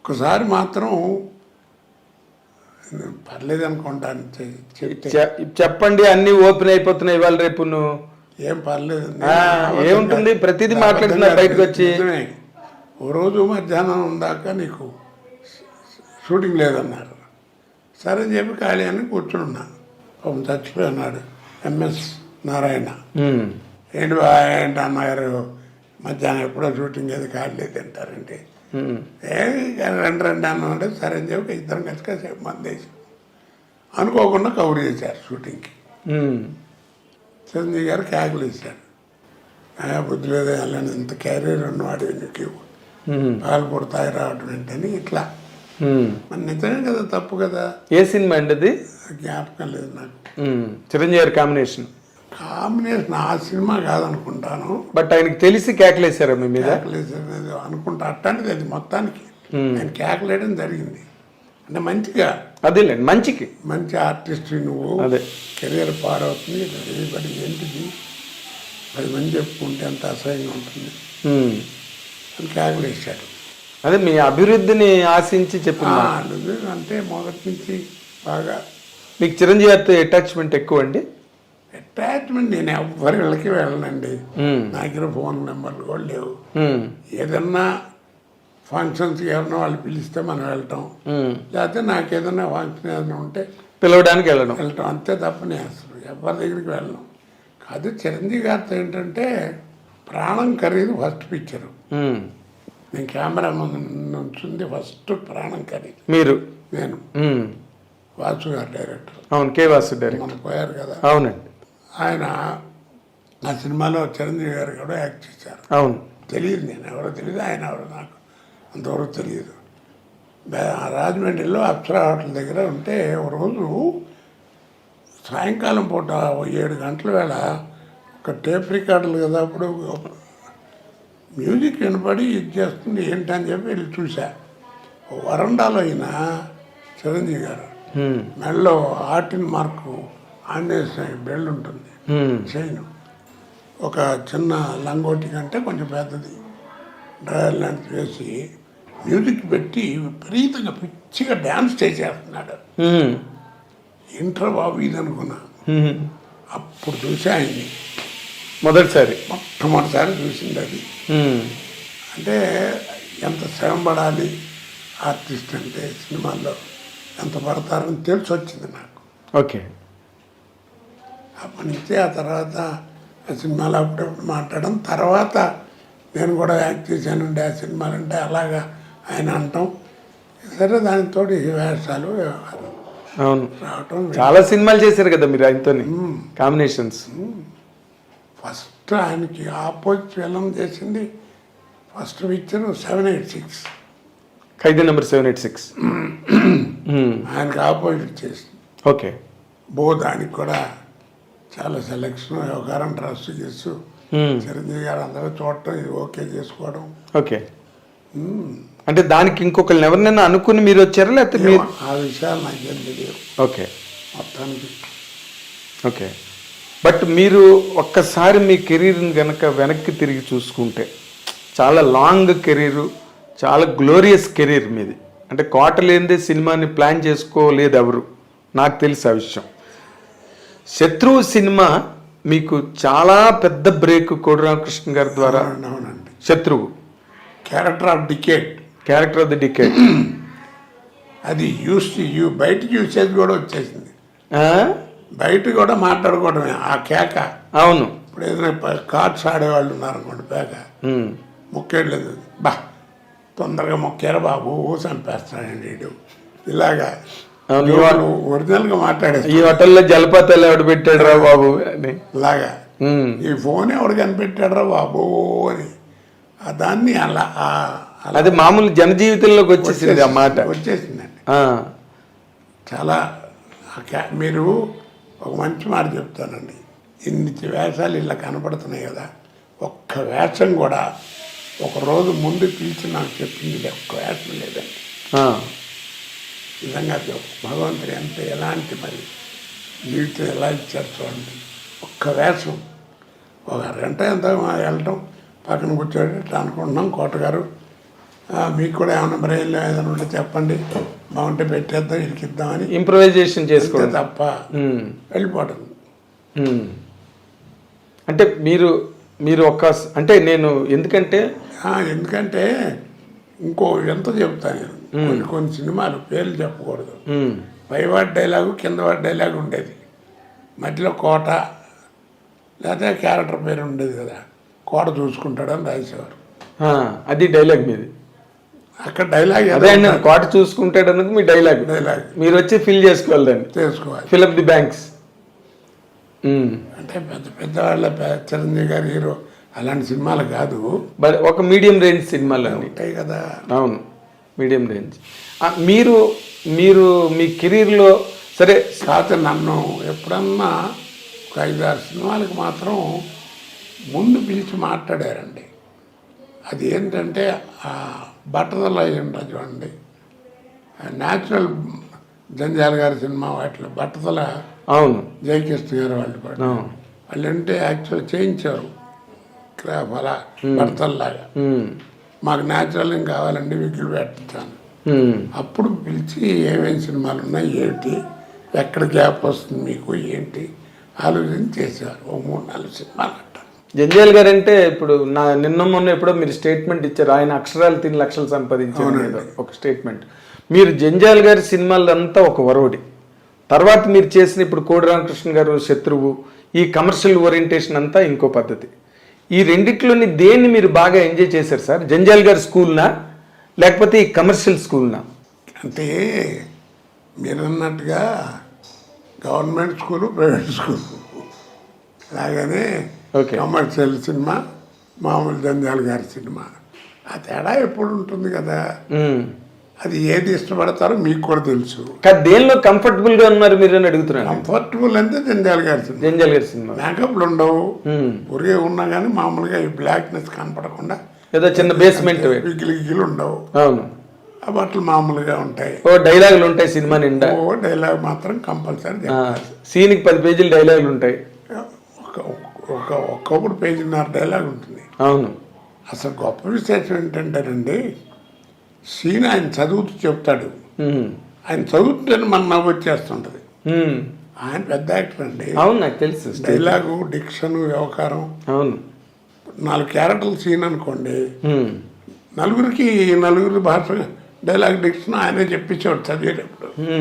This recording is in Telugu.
ఒక్కసారి మాత్రం పర్లేదు అనుకుంటాను చెప్పండి, అన్ని ఓపెన్ అయిపోతున్నాయి ఇవాళ రేపు. నువ్వు ఏం పర్లేదు ఏముంటుంది, ప్రతిదీ మాట్లాడుతున్నారు బయటకు వచ్చి. ఓ రోజు మధ్యాహ్నం దాకా నీకు షూటింగ్ లేదన్నారు. సరే అని చెప్పి ఖాళీ అని కూర్చున్నా. పాపం చచ్చిపోయినాడు ఎంఎస్ నారాయణ. ఏంటి ఏంటి అన్నగారు మధ్యాహ్నం ఎప్పుడో షూటింగ్ ఏది ఖాళీ లేదు అంటారంటే రెండు అన్నం అంటే సరే అని చెప్పి ఇద్దరం కలిసి కాసేపు మందేసి అనుకోకుండా కవర్ చేశారు షూటింగ్కి. చిరంజీవి గారు క్యాకులు ఇచ్చారు. బుద్ధి లేదు వెళ్ళని ఇంత క్యారియర్ ఉన్నవాడు నీకు పాలు పుడతాయి రావడం ఏంటని ఇట్లా. మరి నిజమే కదా, తప్పు కదా. ఏ సినిమా అండి అది? జ్ఞాపకం లేదు నాకు. చిరంజీవి గారి కాంబినేషన్ ఆ సినిమా కాదనుకుంటాను. బట్ ఆయనకి తెలిసి కేకలేసారా మీ మీద? కేకలేసేది అనుకుంటా. అట్లాంటిది అది మొత్తానికి ఆయన కేకలేయడం జరిగింది. అంటే మంచిగా అదేలేండి, మంచి ఆర్టిస్ట్ నువ్వు, కెరీర్ పాడవుతుంది, బడి ఏంటిది 10 మంది చెప్పుకుంటే ఎంత అసహ్యంగా ఉంటుంది అని కేకలేసాడు. అదే మీ అభివృద్ధిని ఆశించి చెప్పిన అంటే మొదటి నుంచి బాగా. మీకు చిరంజీవి గారితో అటాచ్మెంట్ ఎక్కువ అండి? అటాచ్మెంట్ నేను ఎవరి వెళ్ళకి వెళ్ళనండి. నా దగ్గర ఫోన్ నెంబర్లు కూడా లేవు. ఏదన్నా ఫంక్షన్స్ ఎవరన్నా వాళ్ళు పిలిస్తే మనం వెళ్ళటం, లేకపోతే నాకు ఏదన్నా ఫంక్షన్ ఏదైనా ఉంటే పిలవడానికి వెళ్ళడం అంతే తప్ప నేను అసలు ఎవరి దగ్గరికి వెళ్ళను. కాదు చిరంజీవి గారితో ఏంటంటే ప్రాణం ఖరీదు ఫస్ట్ పిక్చరు. నేను కెమెరా నుంచింది ఫస్ట్ ప్రాణం ఖరీదు. నేను వాసు గారు డైరెక్టర్. అవును, కే వాసు డైరెక్టర్. మనం పోయారు కదా. అవునండి. ఆయన ఆ సినిమాలో చిరంజీవి గారు కూడా యాక్ట్ చేశారు. అవును, తెలియదు, నేను ఎవరో తెలియదు, ఆయన ఎవరో నాకు అంతవరకు తెలియదు. రాజమండ్రిలో అప్సరా హోటల్ దగ్గర ఉంటే ఒక రోజు సాయంకాలం పూట 7 గంటల వేళ ఒక టేప్ రికార్డులు కదా అప్పుడు మ్యూజిక్ వినపడి ఇది చేస్తుంది ఏంటని చెప్పి వెళ్ళి చూసా. వరండాలో అయిన చిరంజీవి గారు మెడలో ఆర్టిన్ మార్కు ఆంజనేయ బెల్ట్ ఉంటుంది, చైన్, ఒక చిన్న లంగోటి కంటే కొంచెం పెద్దది డ్రైవర్ లాంటిది వేసి మ్యూజిక్ పెట్టి విపరీతంగా పిచ్చిగా డ్యాన్స్ చేసేస్తున్నాడు. ఇంటర్ బాబు ఇది అనుకున్నా. అప్పుడు చూసా ఆయన్ని మొట్టమొదటిసారి చూసింది అది. అంటే ఎంత శ్రమ పడాలి ఆర్టిస్ట్ అంటే సినిమాల్లో ఎంత పడతారని తెలిసి వచ్చింది నాకు. ఓకే. అప్పటి నుంచి ఆ తర్వాత ఆ సినిమాలో అప్పుడప్పుడు మాట్లాడడం, తర్వాత నేను కూడా యాక్ట్ చేశానండి ఆ సినిమాలు అంటే అలాగా ఆయన అంటాం. సరే దానితో వేషాలు అవును రావటం. చాలా సినిమాలు చేశారు కదా మీరు ఆయనతో కాంబినేషన్స్. ఫస్ట్ ఆయనకి ఆపోజిట్ ఫిల్మ్ చేసింది ఫస్ట్ పిక్చర్ 786, ఖైదీ నెంబర్ 786 ఆయనకి ఆపోజిట్ చేసింది. ఓకే. దానికి కూడా చాలా సెలెక్షన్ వ్యవహారం ట్రస్ట్ చేస్తూ చిరంజీవి గారు అందరూ చూడటం, ఇది ఓకే చేసుకోవడం. ఓకే. అంటే దానికి ఇంకొకరిని ఎవరినైనా అనుకుని మీరు వచ్చారా లేకపోతే ఆ విషయాలు నాకేం తెలియదు. ఓకే. మొత్తానికి ఓకే. బట్ మీరు ఒక్కసారి మీ కెరీర్ని కనుక వెనక్కి తిరిగి చూసుకుంటే చాలా లాంగ్ కెరీరు, చాలా గ్లోరియస్ కెరీర్ మీది. అంటే కోట లేనిదే సినిమాని ప్లాన్ చేసుకోలేదు ఎవరు, నాకు తెలుసు ఆ విషయం. శత్రువు సినిమా మీకు చాలా పెద్ద బ్రేక్ కోడి రామకృష్ణ గారి ద్వారా. అవునండి. శత్రువు క్యారెక్టర్ ఆఫ్ ది డికేడ్ అది బయటకి యూసేజ్ కూడా వచ్చేసింది. బయట కూడా మాట్లాడుకోవడమే ఆ కేక. అవును. ఇప్పుడు ఏదైనా కార్డ్స్ ఆడేవాళ్ళు ఉన్నారనుకోండి, పేక మొక్కేయలేదు, తొందరగా మొక్కారా బాబు చంపేస్తాడండి వీడు, ఇలాగా ఒరిజినల్ గా మాట్లాడేది. ఈ హోటల్లో జలపాతాలు ఎవడు పెట్టాడు రా బాబు అని ఇలాగా, ఈ ఫోన్ ఎవడు కనిపెట్టాడు రా బాబు అని దాన్ని అలా అది మామూలు జనజీవితంలోకి వచ్చేసింది ఆ మాట. వచ్చేసిందండి. చాలా మీరు ఒక మంచి మాట చెప్తానండి. ఇన్ని వేషాలు ఇలా కనపడుతున్నాయి కదా, ఒక్క వేషం కూడా ఒక రోజు ముందు పిలిచి నాకు చెప్పింది ఒక్క వేషం లేదండి. నిజంగా భగవంతుడు ఎంత ఎలాంటి మరి జీవితం ఎలా ఇచ్చారు చూడండి. ఒక్క వేషం ఒక 2 గంట ఎంత వెళ్ళటం, పక్కన కూర్చోటి ఇట్లా అనుకుంటున్నాం, కోటగారు మీకు కూడా ఏమైనా బ్రెయిన్లో ఏదైనా ఉంటే చెప్పండి, బాగుంటే పెట్టేద్దాం, ఇరికిద్దామని ఇంప్రవైజేషన్ చేసుకోవడం తప్ప వెళ్ళిపోవడం. అంటే మీరు అంటే నేను ఎందుకంటే ఇంకో ఎంత చెప్తాను నేను, కొన్ని సినిమాలు పేర్లు చెప్పకూడదు, పైవాడి డైలాగు కిందవాడి డైలాగు ఉండేది, మధ్యలో కోట లేకపోతే క్యారెక్టర్ పేరు ఉండేది కదా, కోట చూసుకుంటాడని రాసేవారు. అది డైలాగ్ మీది. అక్కడ డైలాగ్ అదే అండి, కోట చూసుకుంటాడు అన్నది మీ డైలాగ్. మీరు వచ్చి ఫిల్ చేసుకోవాలి దాన్ని, ఫిల్ అప్ ది బ్యాంక్స్. అంటే పెద్ద పెద్ద వాళ్ళ చిరంజీవి గారి హీరో అలాంటి సినిమాలు కాదు, ఒక మీడియం రేంజ్ సినిమాలు ఉంటాయి కదా. అవును, మీడియం రేంజ్. మీరు మీ కెరీర్లో సరే కాకపోతే నన్ను ఎప్పుడన్నా ఒక 5-6 సినిమాలకు మాత్రం ముందు పిలిచి మాట్లాడారండి. అది ఏంటంటే బట్టతల ఉంటుంది చూడండి, న్యాచురల్ జంజాల్ గారి సినిమా వాటిలో బట్టతల. అవును, జయకృష్ణ గారు వాళ్ళు అంటే యాక్చువల్ చేయించారు క్రాఫ్ అలా బట్టతల్లాగా. మాకు న్యాచురల్ ఏం కావాలండి, విగ్గులు పెట్టాను. అప్పుడు పిలిచి ఏమేమి సినిమాలు ఉన్నాయి, ఏంటి, ఎక్కడ గ్యాప్ వస్తుంది మీకు, ఏంటి ఆలోచన చేసేవారు. ఓ 3-4 సినిమాలు అంటారు. జంజాల్ గారు అంటే ఇప్పుడు నిన్న మొన్న ఎప్పుడో మీరు స్టేట్మెంట్ ఇచ్చారు, ఆయన అక్షరాలు 3 లక్షలు సంపాదించారు ఒక స్టేట్మెంట్. మీరు జంజాల్ గారి సినిమాలంతా ఒక వరవడి, తర్వాత మీరు చేసిన ఇప్పుడు కోడి రామకృష్ణ గారు శత్రువు, ఈ కమర్షియల్ ఓరియంటేషన్ అంతా ఇంకో పద్ధతి. ఈ రెండిట్లోని దేన్ని మీరు బాగా ఎంజాయ్ చేశారు సార్? జంజాల్ గారి స్కూల్నా లేకపోతే ఈ కమర్షియల్ స్కూల్నా? అంటే మీరు అన్నట్టుగా గవర్నమెంట్ స్కూలు, ప్రైవేట్ స్కూలు అలాగనే కమర్షియల్ సినిమా, మామూలు జంజాల్ గారి సినిమా, ఆ తేడా ఎప్పుడు ఉంటుంది కదా. అది ఏది ఇష్టపడతారో మీకు కూడా తెలుసు. దేనిలో కంఫర్టబుల్ గా ఉన్నారు మీరు అని అడుగుతున్నారు. కంఫర్టబుల్ అంటే జంజాల్ గారి సినిమా. మేకప్లు ఉండవు, ఒరిగే ఉన్నా కానీ మామూలుగా ఈ బ్లాక్నెస్ కనపడకుండా ఏదో చిన్న బేస్మెంట్, విగిలు ఉండవు. అవును, ఆ బట్టలు మామూలుగా ఉంటాయి. ఓ డైలాగులు ఉంటాయి సినిమా నిండా. ఓ డైలాగ్ మాత్రం కంపల్సరీ. సీన్కి 10 పేజీలు డైలాగులు ఉంటాయి. ఒక్కొక్కటి 1.5 పేజీ డైలాగ్ ఉంటుంది. అవును. అసలు గొప్ప విశేషం ఏంటంటేనండి, సీన్ ఆయన చదువుతూ చెప్తాడు, ఆయన చదువుతుంటేనే మన నవ్వు వచ్చేస్తుంటది. ఆయన పెద్ద యాక్టర్ అండి. అవును, నాకు తెలుసు. డైలాగు, డిక్షన్, వ్యవహారం. అవును, 4 క్యారెక్టర్ల సీన్ అనుకోండి, నలుగురి భాష డైలాగ్ డిక్షన్ ఆయనే చెప్పించేవాడు చదివేటప్పుడు.